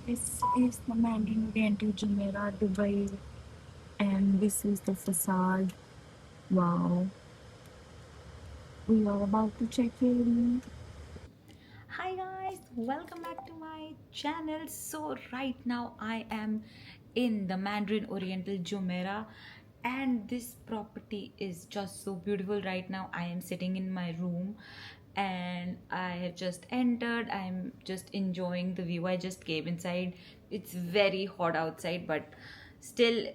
This is the Mandarin Oriental Jumeirah, Dubai, and this is the facade. Wow, we are about to check in. Hi guys, welcome back to my channel. So right now I am in the Mandarin Oriental Jumeirah and this property is just so beautiful. Right now I am sitting in my room and I have just entered. I'm just enjoying the view. I just came inside. It's very hot outside but still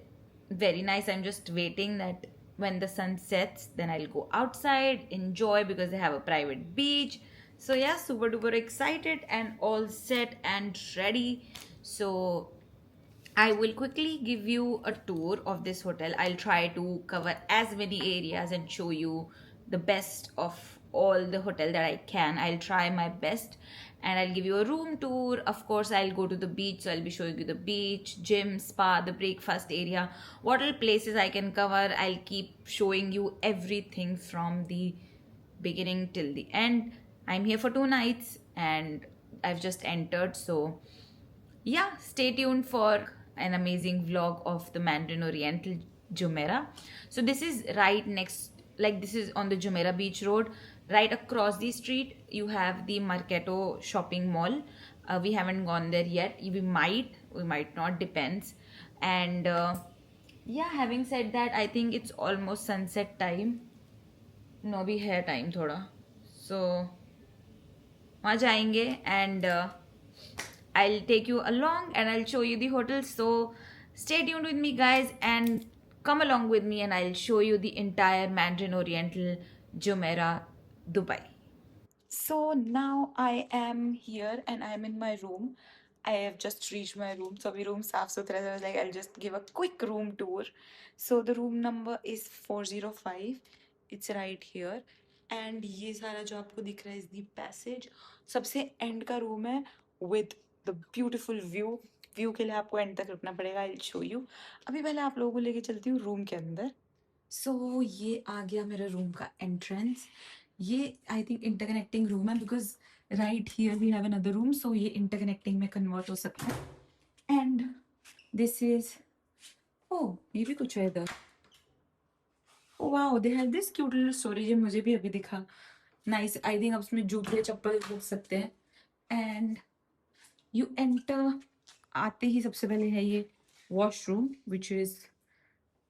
very nice. I'm just waiting that when the sun sets then I'll go outside, enjoy because they have a private beach. So yeah, super duper excited and all set and ready. So I will quickly give you a tour of this hotel. I'll try to cover as many areas and show you the best of all the hotel that I can. I'll try my best and I'll give you a room tour. Of course, I'll go to the beach, so I'll be showing you the beach, gym, spa, the breakfast area, what all places I can cover. I'll keep showing you everything from the beginning till the end. I'm here for 2 nights and I've just entered, so yeah, stay tuned for an amazing vlog of the Mandarin Oriental Jumeirah. So this is right next, like this is on the Jumeirah Beach Road. Right across the street, you have the Marketo shopping mall. We haven't gone there yet. We might not, depends. And yeah, having said that, I think it's almost sunset time. No, भी है time थोड़ा. So वहाँ जाएंगे and I'll take you along and I'll show you the hotel. So stay tuned with me, guys, and come along with me, and I'll show you the entire Mandarin Oriental Jumeirah, Dubai. So now I am here and I'm in my room. I have just reached my room. So my room saaf suthra. So I was like, I'll just give a quick room tour. So the room number is 405. It's right here. And ये सारा जो आपको दिख रहा है is the passage. सबसे end का room है with the beautiful view. View के लिए आपको एंड तक रुकना पड़ेगा. I show you. अभी पहले आप लोगों को लेके चलती हूँ रूम के अंदर. सो ये आ गया मेरा रूम का एंट्रेंस. ये आई थिंक इंटरकनेक्टिंग रूम है because right here we have another room, so ये इंटरकनेक्टिंग में कन्वर्ट हो सकता है. एंड दिस इज, ओ ये भी कुछ है इधर. Oh wow, they have this cute little storage. ये मुझे भी अभी दिखा. नाइस. आई थिंक अब उसमें जूते चप्पल रख सकते हैं. एंड यू एंटर, आते ही सबसे पहले है ये washroom which is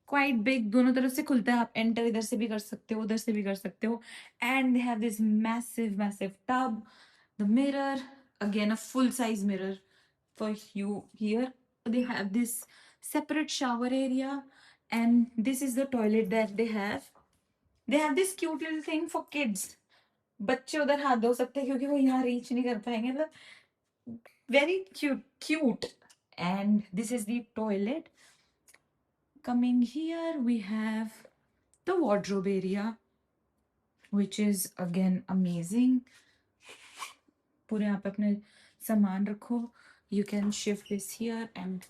quite big. दोनों तरफ से खुलता है. आप एंटर इधर से भी कर सकते हो, उधर से भी कर सकते हो. And they have this massive massive tub, the mirror, again a full size mirror for you here. They have this separate shower area and this is the toilet that they have. They have this cute little thing for kids. बच्चे उधर हाथ धो सकते हैं क्योंकि वो यहाँ reach नहीं कर पाएंगे. मतलब very cute. And this is the toilet. Coming here, we have the wardrobe area, which is again amazing. पूरे यहाँ पे अपने सामान रखो. You can shift this here and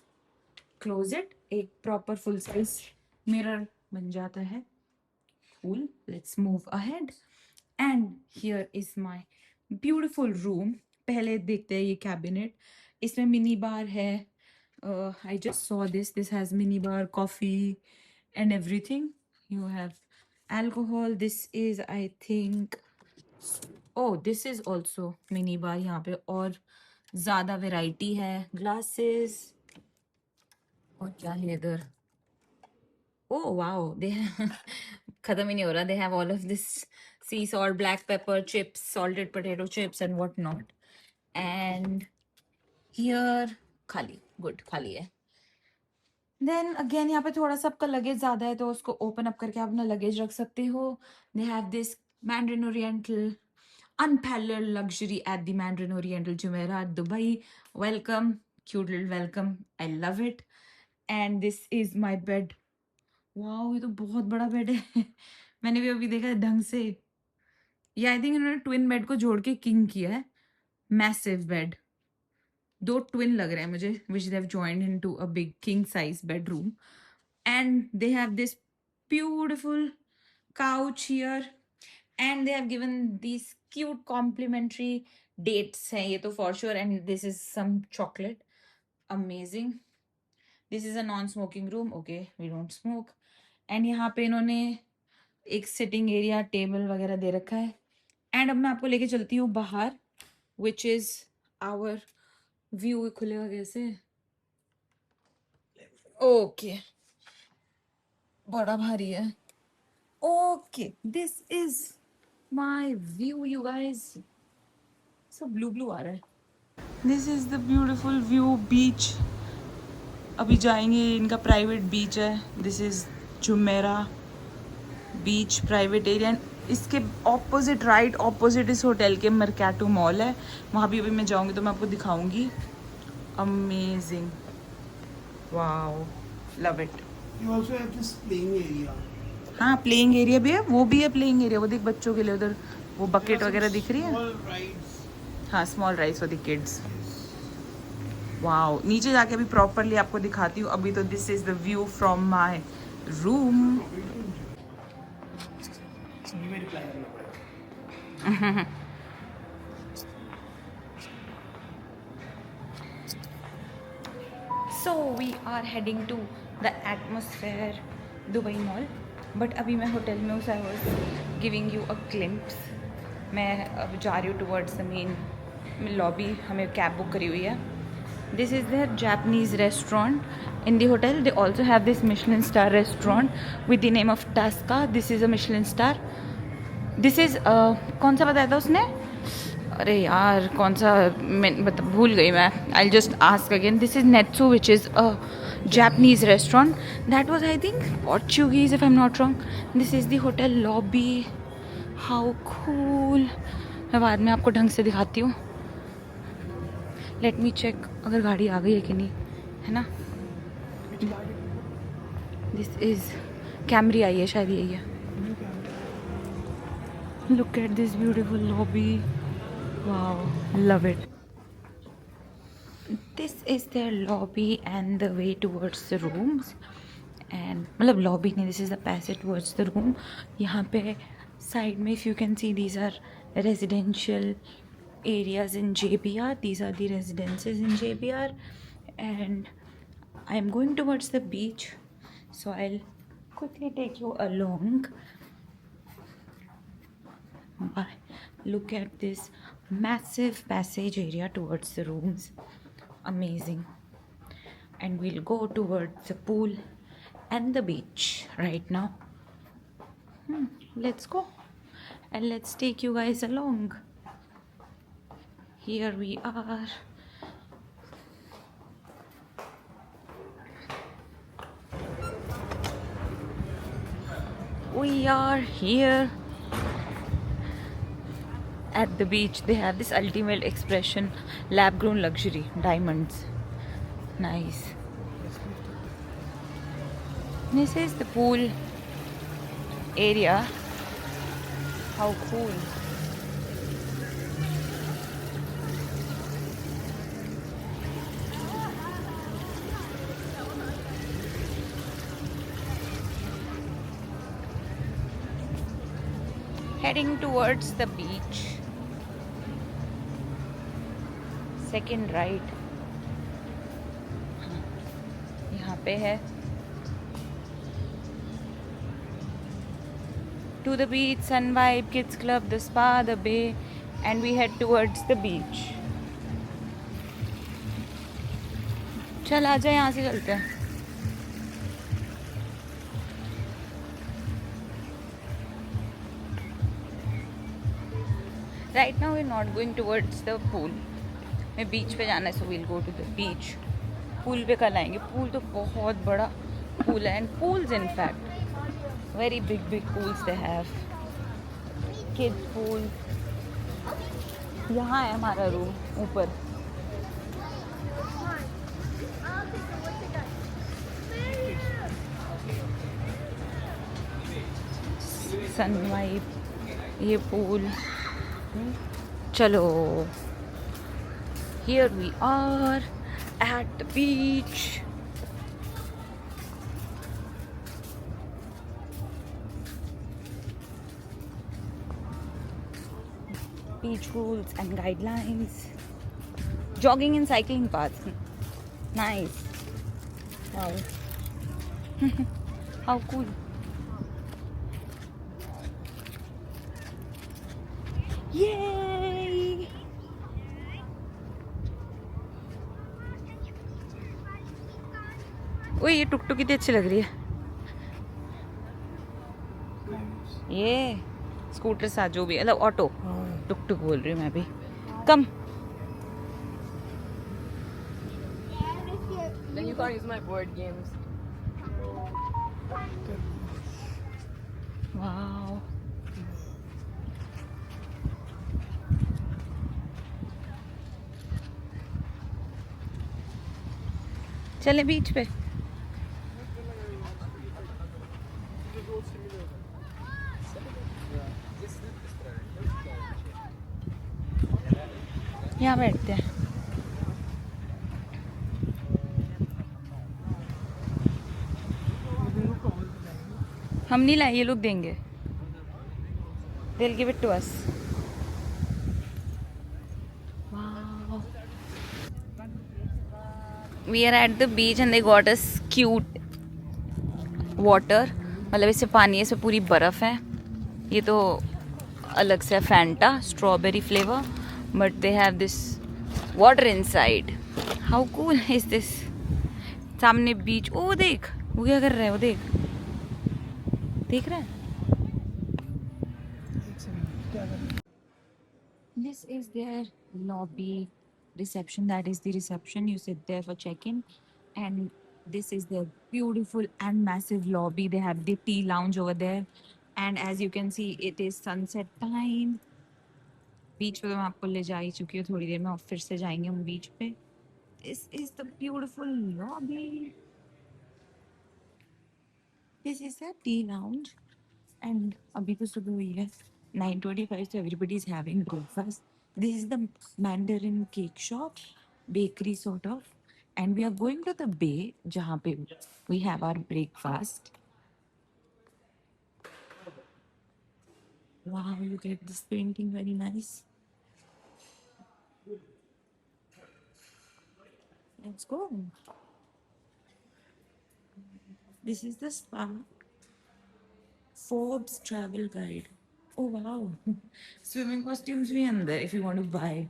close it. एक proper full size mirror बन जाता है. Cool. Let's move ahead. And here is my beautiful room. पहले देखते हैं ये cabinet. इसमें mini bar है. I just saw this. This has mini bar, coffee, and everything. You have alcohol. This is, I think, oh, this is also mini bar. यहाँ पे और ज़्यादा variety है. Glasses. और क्या है इधर? Oh wow, they खत्म ही नहीं हो रहा. They have all of this sea salt, black pepper chips, salted potato chips, and whatnot. And here खाली, good, खाली है. देन अगेन यहाँ पे थोड़ा सा आपका लगेज ज्यादा है तो उसको ओपन अप करके आप अपना लगेज रख सकते हो. They have this mandarin oriental unparalleled luxury at the Mandarin Oriental Jumeirah, Dubai. Welcome, cute little welcome. I love it. And this is my bed. Wow, ये तो बहुत बड़ा बेड है. मैंने भी अभी देखा है ढंग से. ये आई थिंक इन्होंने ट्विन बेड को जोड़ के किंग किया है. Massive bed. दो ट्विन लग रहे हैं मुझे, which they have joined into a big king size bedroom. And they have this beautiful couch here and they have given these cute complimentary dates हैं ये तो for sure. And this is some chocolate. Amazing. This is a non smoking room. Okay, we don't smoke. And यहाँ पे इन्होंने एक sitting area, table वगैरह दे रखा है. एंड अब मैं आपको लेके चलती हूँ बाहर, विच इज आवर व्यू. खुलेगा कैसे? ओके, बड़ा भारी है. Okay, this is my view you guys. सब ब्लू ब्लू आ रहा है. This is the beautiful view. Beach अभी जाएंगे, इनका प्राइवेट बीच है. This is Jumeirah beach private area. इसके ऑपोजिट, राइट ऑपोजिट इस होटल के मर्कैटो मॉल है. वहाँ भी अभी मैं जाऊँगी तो मैं आपको दिखाऊंगी. Amazing, wow, love it. You also have this playing area. हाँ, प्लेइंग एरिया भी है. वो भी है प्लेइंग एरिया. वो देख, बच्चों के लिए उधर वो There बकेट are some वगैरह दिख रही है. small rides. हाँ, small rides for the kids. Wow, नीचे जाके अभी प्रॉपरली आपको दिखाती हूँ. अभी तो this is the view from my room. ये भी reply करना पड़ेगा. So we are heading to the atmosphere Dubai mall. But अभी मैं होटल में हूँ. I was giving you a glimpse. मैं अब जा रही हूँ टुवर्ड्स द मेन लॉबी. हमें कैब बुक करी हुई है. This is there Japanese restaurant in the hotel. They also have this Michelin star restaurant with the name of Tasca. This is a Michelin star. This is कौन सा बताया था उसने? अरे यार, कौन सा, मैं मतलब भूल गई मैं. I just ask again. This is Netsu which is a Japanese restaurant. That was I think Portuguese if I am not wrong. This is the hotel lobby. How cool. मैं बाद में आपको ढंग से दिखाती हूँ. लेट मी चेक अगर गाड़ी आ गई है कि नहीं, है ना. दिस इज़ कैमरी आई है शायद, यही है. Look at this beautiful lobby. Wow, love it. This is their lobby and the way towards the rooms. And मतलब lobby नहीं, this is the passage towards the room. यहाँ पे side में if you can see, these are residential areas in JBR. These are the residences in JBR. And I am going towards the beach. So I'll quickly take you along. Bye. Look at this massive passage area towards the rooms. Amazing. And we'll go towards the pool and the beach right now. Let's go and let's take you guys along. Here we are. We are here at the beach. They have this ultimate expression, lab grown luxury, diamonds. Nice. This is the pool area. How cool. Heading towards the beach. Second right यहाँ पे है. To the beach, Sun Vibe, Kids Club, the spa, the bay, and we head towards the beach. चल आजा, यहाँ से चलते हैं. Right now we're not going towards the pool. मैं बीच पे जाना है, so we'll go to the beach. Pool पे कल आएंगे. पूल तो बहुत बड़ा पूल है. And pools in fact very big pools they have. Kid pool. यहाँ है हमारा रूम ऊपर. सन वाइब, ये पूल. चलो. Here we are at the beach. Beach rules and guidelines. Jogging and cycling paths. Nice. Wow. How cool. Yay! ओए ये टुक टुक कितनी अच्छी लग रही है. ये स्कूटर सा जो भी मतलब ऑटो. टुक टुक बोल रही हूँ मैं भी. कम. Then you can't use my board games. Wow. चले बीच पे. यहाँ बैठते हैं. हम नहीं लाए, ये लोग देंगे. They'll give it to us. Wow. We are at the beach and they got us cute water. मतलब इससे पानी है, इसमें पूरी बर्फ है. ये तो अलग से Fanta strawberry flavour, but they have this water inside. How cool is this. सामने बीच. ओ देख वो क्या कर रहा है. वो देख. देख रहा है. This is their lobby reception. That is the reception. You sit there for check-in, and this is their beautiful and massive lobby. They have the tea lounge over there, and as you can see, it is sunset time. बीच पे तो मैं आपको ले जा ही चुकी हूँ. थोड़ी देर में और फिर से जाएंगे हम बीच पे. This is the beautiful lobby. This is the tea lounge, and अभी तो सुबह हुई है 9:25, so everybody is having breakfast. This is the Mandarin cake shop, bakery sort of, and we are going to the bay जहाँ पे we have our breakfast. Wow, look at this painting, very nice. Let's go. This is the spa. Forbes travel guide. Oh wow, swimming costumes भी अंदर if you want to buy.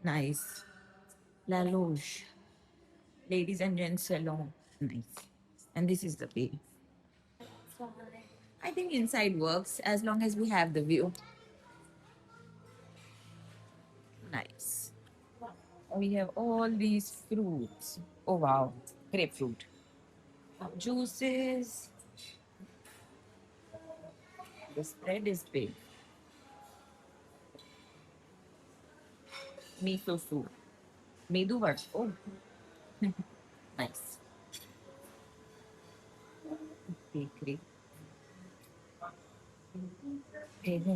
Nice. La Loge. Ladies and gents salon. Nice. And this is the bay. I think inside works as long as we have the view. Nice. We have all these fruits. Oh wow, grapefruit. Juices. The spread is big. Miso soup. Medu vada. Oh, nice. Bakery.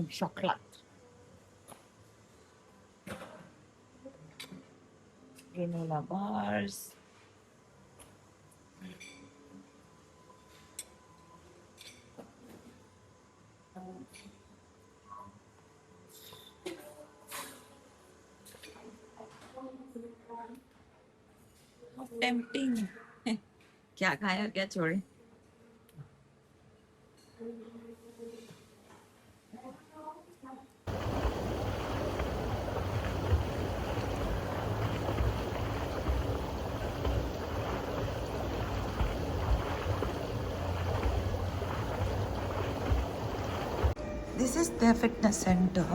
Chocolate. Granola bars. How tempting. क्या खाए और क्या छोड़े. This is their fitness center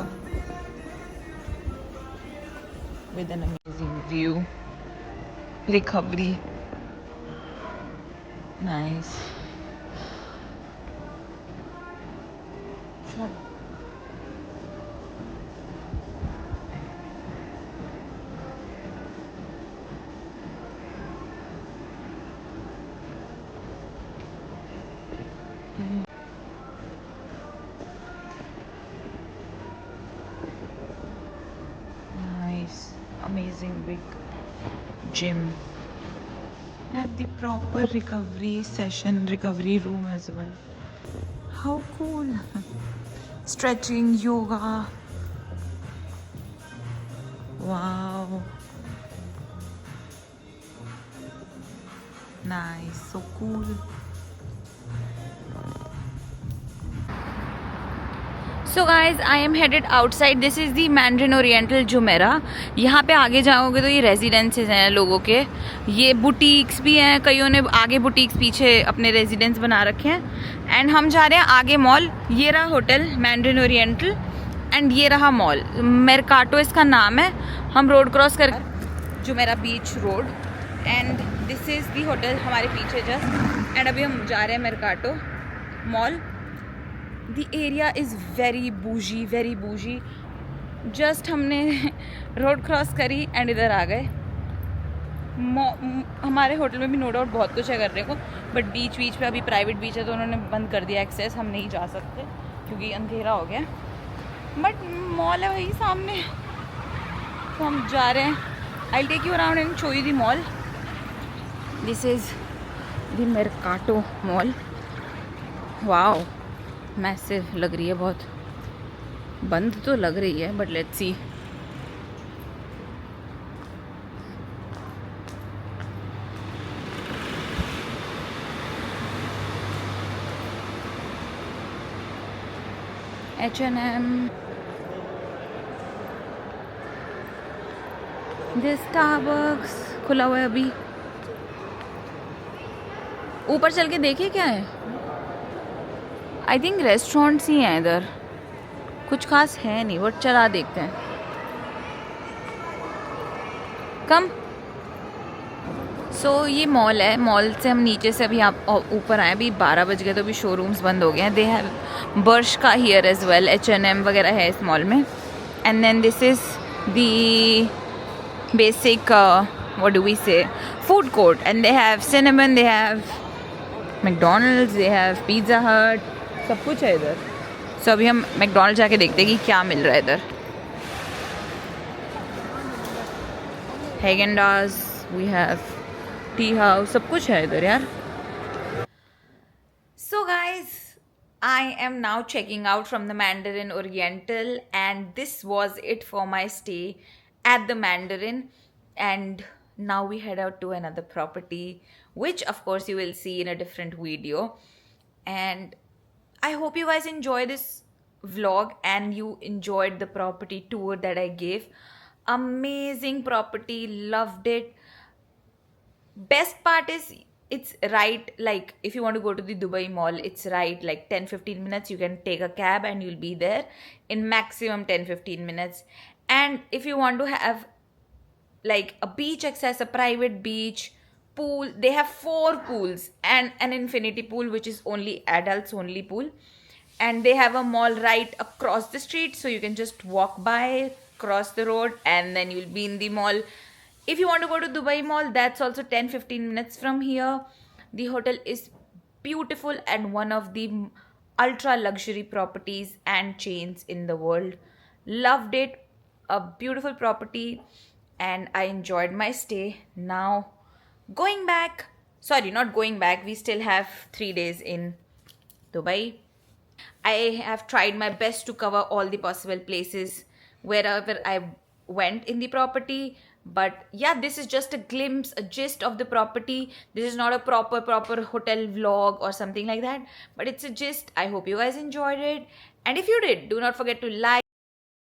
with an amazing view. Recovery. Nice. Nice. Amazing big gym. Have the proper recovery session, recovery room as well. How cool. Stretching, yoga. Wow. Nice, so cool. So guys, I am headed outside. This is the Mandarin Oriental Jumeirah. यहाँ पे आगे जाओगे तो ये residences हैं लोगों के. ये बुटीक्स भी हैं, कईयों ने आगे बुटीक्स पीछे अपने रेजिडेंस बना रखे हैं. एंड हम जा रहे हैं आगे मॉल. ये रहा होटल मैंड्रिन ओरिएंटल एंड ये रहा मॉल. मेरकाटो इसका नाम है. हम रोड क्रॉस कर Jumeirah beach road and this is the hotel हमारे पीछे जस्ट. एंड अभी हम जा रहे हैं Mercato mall. The area is very bougie. Just हमने रोड क्रॉस करी एंड इधर आ गए. हमारे होटल में भी नो डाउट बहुत कुछ है करने को, बट बीच पे अभी प्राइवेट बीच है तो उन्होंने बंद कर दिया एक्सेस. हम नहीं जा सकते क्योंकि अंधेरा हो गया. बट मॉल है वही सामने, तो हम जा रहे हैं. I'll take you around and show you the mall. This is the Mercato Mall. Wow. Massive लग रही है बहुत. बंद तो लग रही है but let's see. H&M. This Starbucks खुला हुआ है अभी. ऊपर चल के देखिए क्या है. आई थिंक रेस्टोरेंट्स ही हैं इधर, कुछ खास है नहीं बट चला देखते हैं. कम. सो ये मॉल है. मॉल से हम नीचे से अभी आप ऊपर आए. अभी 12 बज गए तो अभी शोरूम्स बंद हो गए हैं. They have Bershka here as well. H&M वगैरह है इस मॉल में. And then this is the basic what do we say food court. And they have cinnamon, they have McDonald's, they have Pizza Hut, सब कुछ है इधर. सो अभी हम मैकडोनल्ड जाके देखते हैं कि क्या मिल रहा है इधर. हैगेन-डाज़, वी हैव टी हाउस, सब कुछ है इधर यार. So guys, I am now checking out from the Mandarin Oriental and this was it for my stay at the Mandarin. And now we head out to another property, which of course you will see in a different video. And I hope you guys enjoy this vlog and you enjoyed the property tour that I gave. Amazing property, loved it. Best part is it's right, like if you want to go to the Dubai Mall, it's right like 10-15 minutes. You can take a cab and you'll be there in maximum 10-15 minutes. And if you want to have like a beach access, a private beach, pool, they have 4 pools and an infinity pool which is only adults only pool. And they have a mall right across the street, so you can just walk by, cross the road, and then you'll be in the mall. If you want to go to Dubai Mall, that's also 10-15 minutes from here. The hotel is beautiful and one of the ultra luxury properties and chains in the world. Loved it. A beautiful property and I enjoyed my stay. Now going back, sorry, not going back, we still have 3 days in Dubai. I have tried my best to cover all the possible places wherever I went in the property. But yeah, this is just a glimpse, a gist of the property. This is not a proper hotel vlog or something like that, but it's a gist. I hope you guys enjoyed it. And if you did, do not forget to like,